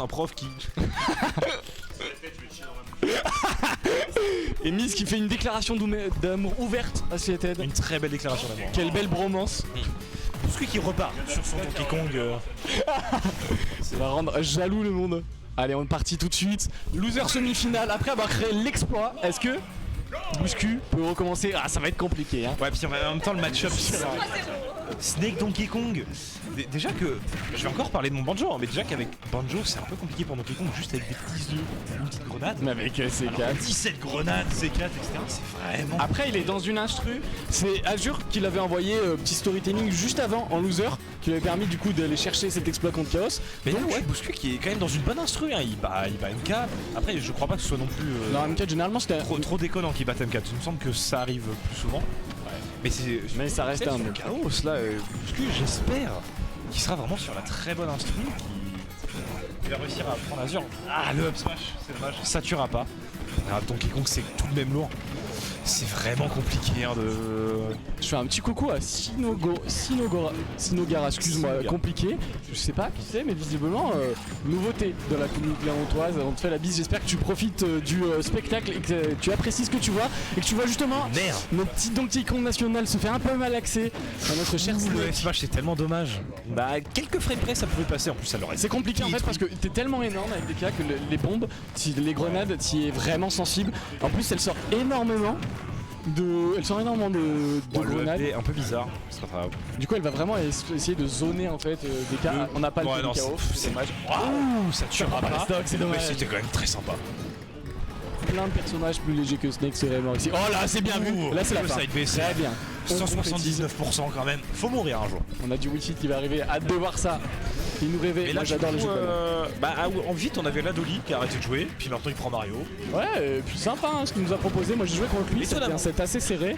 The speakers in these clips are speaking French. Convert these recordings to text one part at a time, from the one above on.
Un prof qui... Et Miz qui fait une déclaration d'amour ouverte à Seated. Une très belle déclaration d'amour. Quelle belle bromance. Bouscu qui repart sur son Donkey Kong. Ça va rendre jaloux le monde. Allez, on est parti tout de suite. Loser semi-finale, après avoir créé l'exploit, est-ce que Bouscu peut recommencer? Ah, ça va être compliqué hein. Ouais, puis en même temps le match-up Snake Donkey Kong. Déjà que, je vais encore parler de mon Banjo, hein, mais déjà qu'avec Banjo c'est un peu compliqué pour Donkey Kong, juste avec des petits œufs, une petite grenade. Mais avec C4. 17 grenades, C4, etc. C'est vraiment... Après, il est dans une instru. C'est Azure qui l'avait envoyé petit storytelling juste avant en loser, qui lui avait permis du coup d'aller chercher cet exploit contre Chaos. Mais donc là, ouais, Bouscu qui est quand même dans une bonne instru, hein. il bat MK. Après, je crois pas que ce soit non plus Non, MK généralement c'était trop déconnant qu'il batte MK. Il me semble que ça arrive plus souvent. Mais ça reste un peu Chaos là. Bouscu, j'espère qu'il sera vraiment sur la très bonne instru, qui va réussir à prendre Azure. Ah, le up smash, c'est dommage, ça tuera pas. Ah, Donkey Kong c'est tout de même lourd. C'est vraiment compliqué hein, de... Je fais un petit coucou à Sinogara, excuse-moi, compliqué. Je sais pas qui c'est, mais visiblement, nouveauté de la communauté clermontoise. On te fait la bise, j'espère que tu profites du spectacle et que tu apprécies ce que tu vois. Et que tu vois justement notre petit Donkey Kong national se fait un peu malaxer à notre cher Snake. Le Smash c'est tellement dommage. Bah, quelques frames près ça pouvait passer, en plus ça l'aurait. C'est compliqué en fait parce que t'es tellement énorme avec des cas que les bombes, les grenades, t'y es vraiment sensible. En plus, elle sort énormément de grenades. Un peu bizarre. Du coup, elle va vraiment essayer de zoner en fait des cas. On n'a pas le temps de chaos, c'est dommage. Ouh, ça tuera pas. C'est dommage. Mais c'était quand même très sympa. Plein de personnages plus légers que Snake, c'est vraiment ici. Oh là, c'est bien vu. Là, c'est la fin. Très bien. 179% quand même. Faut mourir un jour. On a du Wi-Fi qui va arriver. Hâte de voir ça. Il nous rêvait. Et là, j'adore les jeux. En vite, on avait Ladoli qui a arrêté de jouer. Puis maintenant, il prend Mario. Ouais, et puis sympa hein, ce qu'il nous a proposé. Moi, j'ai joué contre lui. C'était un set assez serré.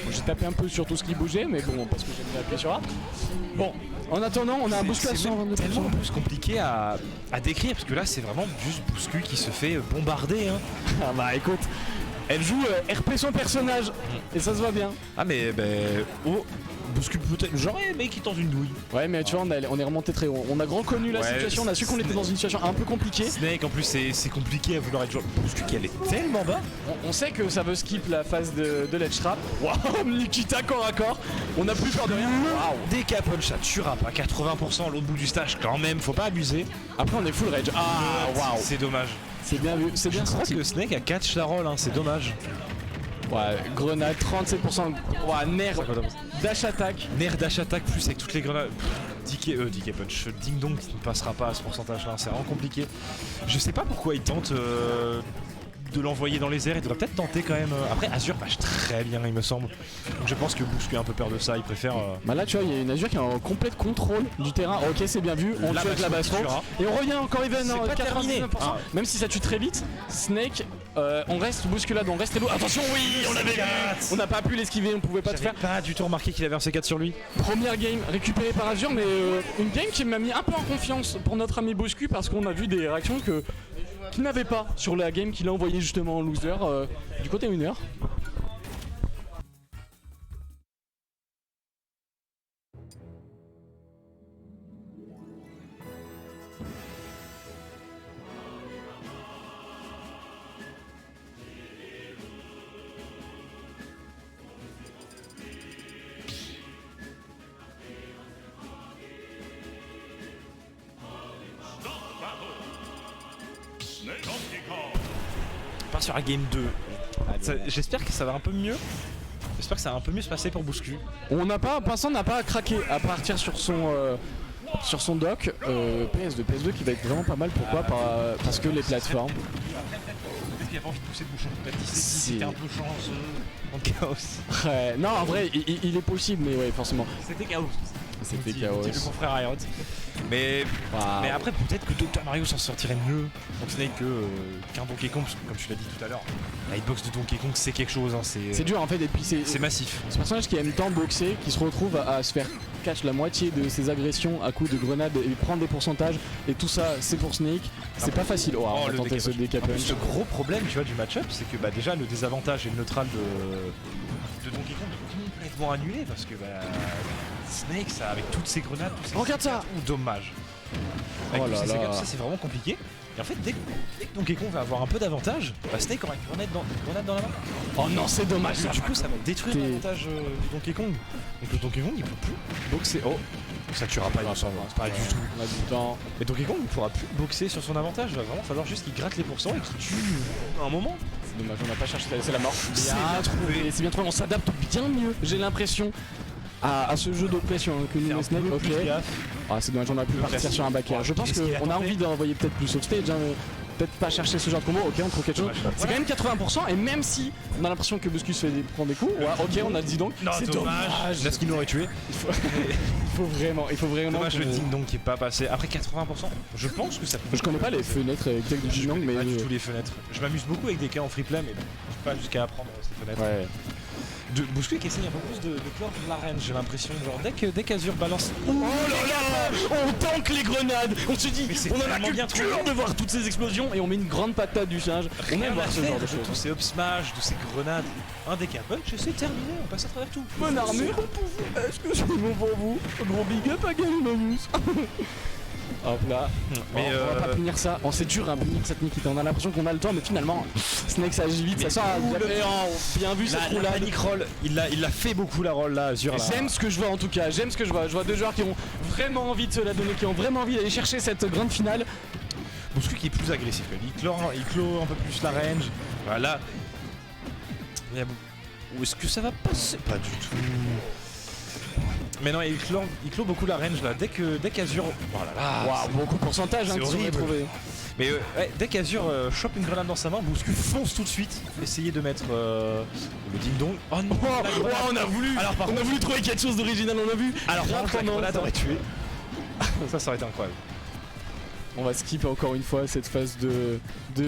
J'ai tapé un peu sur tout ce qui bougeait, mais bon, parce que j'aime bien appuyer sur A. Bon, en attendant, on a un Bouscu à 122%. C'est tellement plus compliqué à décrire parce que là, c'est vraiment juste Bouscu qui se fait bombarder. Hein. Ah bah écoute, elle joue RP son personnage et ça se voit bien. Ah mais Bouscu peut-être, j'aurais aimé qu'il tente une douille. Ouais mais tu vois on est remonté très haut. On a reconnu la situation, on a su qu'on était dans une situation un peu compliquée. Snake en plus c'est compliqué à vouloir être joueur. Bouscu qui allait tellement bas. On sait que ça veut skip la phase de l'edge trap. Waouh, Nikita corps à corps. On a plus peur de rien. Waouh, DK punch ça tuera pas, 80% à l'autre bout du stage quand même, faut pas abuser. Après on est full rage. Ah waouh. C'est dommage. C'est bien vu, c'est bien senti. Que Snake a catch la roll, hein, c'est dommage. Ouais, grenade, 37%. Ouais, nerf dash attack. Nerf dash attack plus avec toutes les grenades. DK punch, ding dong qui ne passera pas à ce pourcentage là, c'est vraiment compliqué. Je sais pas pourquoi il tente de l'envoyer dans les airs, il devrait peut-être tenter quand même. Après Azure marche très bien il me semble. Donc je pense que Bouscu a un peu peur de ça, il préfère... Bah là tu vois il y a une Azure qui a un complet contrôle du terrain. Ok c'est bien vu, on tue avec la baston. Et on revient encore even en 99%. Même si ça tue très vite, Snake, on reste bousculade, on reste lourd. Attention oui, on l'avait vu. On n'a pas pu l'esquiver, on pouvait pas te faire. Pas du tout remarqué qu'il avait un C4 sur lui. Première game récupérée par Azure, mais une game qui m'a mis un peu en confiance pour notre ami Bouscu parce qu'on a vu des réactions qu'il n'avait pas sur la game qu'il a envoyé justement en loser du côté winner. On part sur la game 2. J'espère que ça va un peu mieux. J'espère que ça va un peu mieux se passer pour Bouscu. Vincent n'a pas craqué à partir sur son dock. PS2 qui va être vraiment pas mal. Pourquoi parce que les plateformes. Peut-être qu'il a pas envie de pousser le bouchon. C'était un peu chanceux en chaos. Ouais, non en vrai il est possible mais ouais forcément. C'était chaos. C'était chaos. C'était le confrère Riot. Mais après peut-être que Dr Mario s'en sortirait mieux contre Snake qu'un Donkey Kong, parce que comme tu l'as dit tout à l'heure, la hitbox de Donkey Kong c'est quelque chose, hein, c'est dur en fait et puis c'est massif. Ce personnage qui aime tant boxer, qui se retrouve à se faire catch la moitié de ses agressions à coups de grenades et prendre des pourcentages et tout ça c'est pour Snake, c'est pas facile. On va tenter ce DK punch. Le gros problème tu vois du match-up c'est que déjà le désavantage et le neutral de Donkey Kong est complètement annulé parce que Snake ça avec toutes ses grenades, regarde ça. Dommage. Avec Oh tous là ces là. dégâts, tout ça c'est vraiment compliqué. Et en fait dès que Donkey Kong va avoir un peu d'avantage, bah Snake aura une grenade dans la main. Oh non, c'est dommage. Parce que du coup ça va détruire T'es- l'avantage du Donkey Kong. Donc le Donkey Kong il peut plus boxer. Oh, ça tuera pas, Ah, ça va, pas du tout. On a du temps. Et Donkey Kong il pourra plus boxer sur son avantage, il va vraiment falloir juste qu'il gratte les pourcents et qu'il tue à un moment. C'est dommage, on n'a pas cherché, c'est la mort. C'est Bien bien trouvé, c'est bien trouvé. On s'adapte bien mieux, j'ai l'impression, à ce jeu d'oppression que nous et Snake. Ok. Ah, c'est dommage, on a pu partir sur un back air. Je pense Qu'est-ce qu'il a qu'on a tenté envie d'envoyer peut-être plus off stage. Peut-être pas chercher ce genre de combo, ok on trouve quelque chose. C'est quand même 80% et même si on a l'impression que Buscus prend des coups, ouais, ok on a dit donc. Non, C'est dommage. Là ce qui l'aurait tué. Il faut vraiment. Dommage le qu'on- ding dong qui est pas passé. Après 80%, je pense que ça peut. Je connais pas les fenêtres exactes du Jigong, mais. Pas du tout les fenêtres. Je m'amuse beaucoup avec des cas en free play, mais pas jusqu'à apprendre ces fenêtres. Ouais. Bouscuit qui essaye un peu plus de clore l'arène, j'ai l'impression. Genre dès qu'Azur balance. Oh là là, on tank les grenades. On se dit, Mais c'est on a la tellement bien culture trouvé. de voir toutes ces explosions et on met une grande patate du singe. On aime voir ce genre de Tous choses. ces up smash, de ces grenades. Un deck à punch et c'est terminé, on passe à travers tout. Bonne armure pour vous. Est-ce que c'est bon pour vous? Gros big up à Galimanus. Hop là. Mais on va pas punir ça. Oh, c'est dur à punir cette Nikita. On a l'impression qu'on a le temps, mais finalement, Snake ça agit vite. Ça sort bien vu cette la roulade. panic roll, il l'a fait beaucoup la roll là, Azur. là. J'aime ce que je vois en tout cas, j'aime ce que je vois. Je vois deux joueurs qui ont vraiment envie de se la donner, qui ont vraiment envie d'aller chercher cette grande finale. Bouscuit qui est plus agressif, il clôt un peu plus la range. Voilà. Où est-ce que ça va passer? Pas du tout. Mais non, il clôt beaucoup la range là. Dès qu'Azur. Voilà. Waouh, beaucoup de pourcentage c'est qu'ils auraient horrible. trouvé. Mais ouais, dès qu'Azur chope une grenade dans sa main, Bouscu fonce tout de suite. Essayer de mettre le ding dong. Oh non, la grenade. on a voulu, Alors, par on a contre- voulu trouver quelque chose d'original, on a vu. Alors par contre, la Rapidement, grenade ça. aurait tué. Ça aurait été incroyable. On va skip encore une fois cette phase de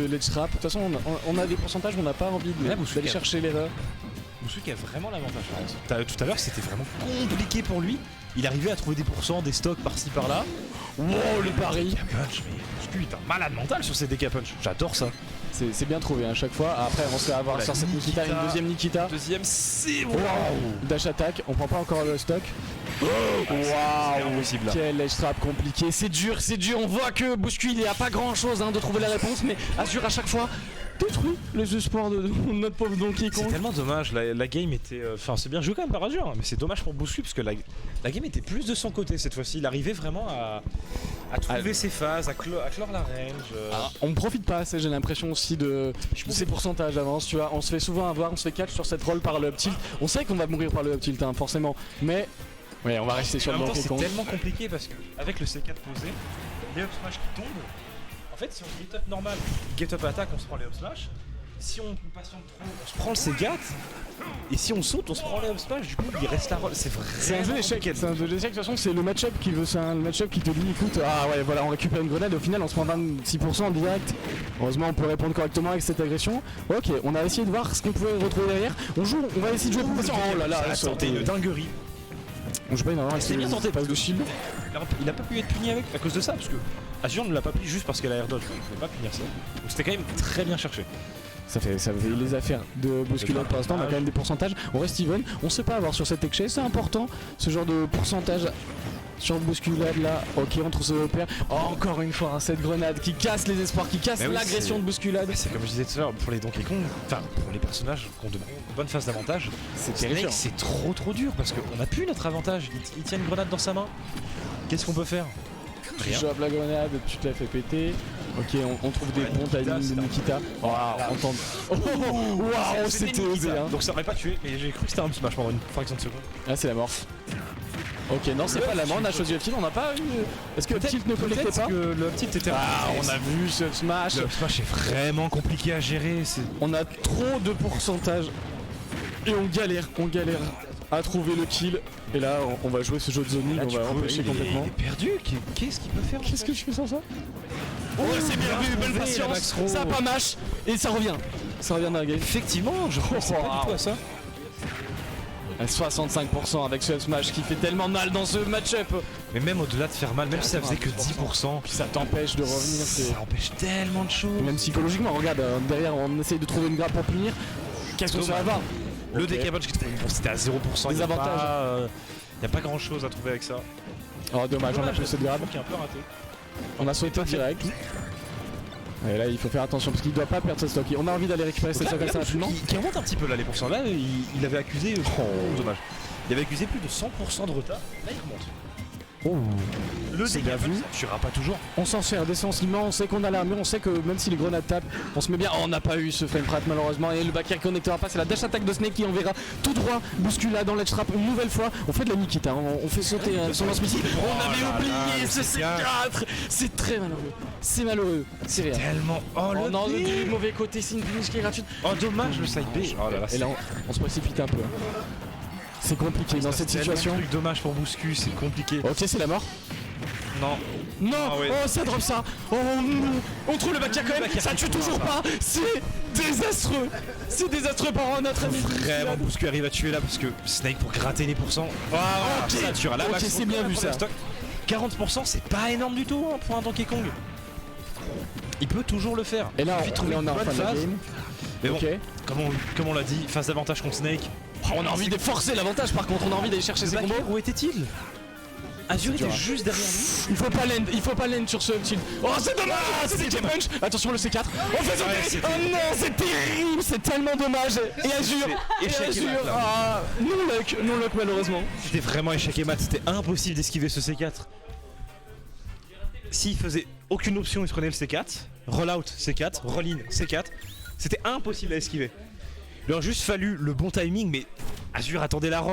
ledge trap. De toute façon, on a des pourcentages, on n'a pas envie Mais là, Bouscu d'aller a- chercher l'erreur. Bouscu qui a vraiment l'avantage. Tout à l'heure, c'était vraiment compliqué pour lui. Il arrivait à trouver des pourcents, des stocks par-ci par-là. Wow, le pari. Punch, mais Bouscu est un malade mental sur ses DK punch. J'adore ça. C'est bien trouvé à chaque fois. Après, on se fait avoir Oh, la sur cette Nikita, Nikita. une deuxième Nikita. Deuxième, c'est bon. Wow. Dash attack, on prend pas encore le stock. C'est Waouh, impossible, là. quel edge trap compliqué. C'est dur. On voit que Bouscu, il n'y a pas grand chose de trouver la réponse, mais Azur à chaque fois détruit les espoirs de notre pauvre Donkey C'est Kong. tellement dommage, la game était... Enfin c'est bien joué quand même par Azur, hein, mais c'est dommage pour Bouscu parce que la game était plus de son côté cette fois-ci. Il arrivait vraiment à trouver ses phases, à clore la range. On profite pas assez, j'ai l'impression aussi de ces pourcentages d'avance, tu vois. On se fait souvent avoir, on se fait catch sur cette roll par le up tilt. On sait qu'on va mourir par le up tilt, hein, forcément, mais ouais, on va rester sur En le même temps, Donkey c'est Kong. tellement compliqué parce qu'avec le C4 posé, les up smash qui tombent, en fait si on get up normal, get up attack, on se prend les up smash. Si on patiente trop, on se prend le C4. Et si on saute, on se prend les up smash, du coup il reste la roll. C'est vrai. C'est un jeu d'échecs, c'est un jeu d'échecs, de toute façon c'est le match-up qui veut, c'est un match-up qui te dit écoute, ah ouais voilà on récupère une grenade, au final on se prend 26% direct. Heureusement on peut répondre correctement avec cette agression. Ok, on a essayé de voir ce qu'on pouvait retrouver derrière. On va essayer de jouer pour passer. Oh là là, ça a tenté une dinguerie. On joue pas énormément, C'est bien tenté, passe de shield. Il a pas pu être puni à cause de ça, parce que Azur ne l'a pas puni juste parce qu'elle a air dodge. Il ne pouvait pas punir ça. Donc c'était quand même très bien cherché. Ça fait les affaires de bousculade pour l'instant, on a quand même des pourcentages. On reste even, on sait pas avoir sur cette exchange, c'est important ce genre de pourcentage sur le bousculade là. Ok, on trouve ce repère. Oh, encore une fois, hein, cette grenade qui casse les espoirs, qui casse Mais oui, l'agression c'est- de bousculade. C'est comme je disais tout à l'heure, pour les Donkey Kong, enfin pour les personnages qui ont de bonnes phases d'avantage, C'est Snake terrifiant. c'est trop dur parce qu'on n'a plus notre avantage. Il tient une grenade dans sa main. Qu'est-ce qu'on peut faire? Tu Rien. chopes la grenade, tu te la fais péter. Ok, on trouve des bons timings de Nikita. Oh, on tente. Oh, waouh, c'était osé. Hein. Donc ça aurait pas tué, mais j'ai cru que c'était un smash pendant une fraction de seconde. Là, c'est la mort. Ok, non, c'est pas la mort, on a choisi le tilt, on n'a pas eu. Est-ce que le tilt ne connectait pas? que le tilt était. Ah, on a vu ce smash. Le smash est vraiment compliqué à gérer. On a trop de pourcentage et on galère à trouver le kill. Et là, on va jouer ce jeu de zoning, on va empêcher complètement. Il est perdu. Qu'est-ce qu'il peut faire? Qu'est-ce que je fais sans ça? Oh, c'est bien vu, belle trouvé, la patience. max roll. Ça a pas mâche et ça revient. Ça revient dans la game. Effectivement, je pensais pas du tout à ça. À 65% avec ce smash qui fait tellement mal dans ce match-up. Mais même au-delà de faire mal, même si ça faisait que 10%, Puis ça t'empêche de revenir. c'est- ça empêche tellement de choses. Même psychologiquement, regarde, derrière on essaye de trouver une grappe pour punir. Qu'est-ce qu'on va avoir? Le Ok. décapage qui c'était à 0%. Des y a avantages. pas, y a pas grand chose à trouver avec ça. Oh dommage, on a plus cette grappe. Qui est un peu raté. On a sauté direct. Et là il faut faire attention parce qu'il doit pas perdre sa stock. On a envie d'aller récupérer ses stocks assez rapidement. Qui remonte un petit peu là les pourcents. Là il avait accusé. Dommage. Il avait accusé plus de 100% de retard. Là il remonte. Oh. Le C'est dégât bien vu. ça tuera pas toujours. On s'en sert défensivement, on sait qu'on a l'armure, on sait que même si les grenades tapent, on se met bien. Oh, on n'a pas eu ce frame rate malheureusement et le back air connectera pas, c'est la dash attack de Snake qui enverra tout droit Bouscula dans l'edge trap une nouvelle fois. On fait de la Nikita, hein. On fait sauter son lance-missile. On avait oublié ce C4. C'est très malheureux. C'est malheureux. C'est rien. Tellement. Oh le non, B. du mauvais côté, c'est une finish qui est gratuite. Oh dommage le side B. Oh là là. Et là on se précipite un peu. C'est compliqué dans cette situation. Truc dommage pour Bouscu, c'est compliqué. Ok, c'est la mort. Non. Non, Ah ouais. oh ça drop ça. Oh non. On trouve le back air quand même. Ça tue toujours pas. C'est désastreux. C'est désastreux par notre ami. Vraiment Bouscu arrive à tuer là parce que Snake pour gratter les pourcents. Ah, Ok. ça tuera là. Ok, c'est bien vu ça. 40% c'est pas énorme du tout hein, pour un Donkey Kong. Il peut toujours le faire. Et là, Il suffit de trouver on une est en bonne fin de la phase. game. Mais bon, Ok. comme on l'a dit, phase d'avantage contre Snake. On a envie de forcer l'avantage par contre, on a envie d'aller chercher ses combos. Où était-il? Azur était juste derrière lui. Il faut pas land sur ce shield. Oh c'est dommage, c'est des punch. Attention le C4. On fait sauter. Oh non, c'est terrible, c'est tellement dommage. Et Azur, non luck malheureusement. C'était vraiment échec et mat, c'était impossible d'esquiver ce C4. S'il faisait aucune option, il se prenait le C4, rollout C4, roll-in C4, c'était impossible à esquiver. Il aurait juste fallu le bon timing, mais Azur attendait la roll.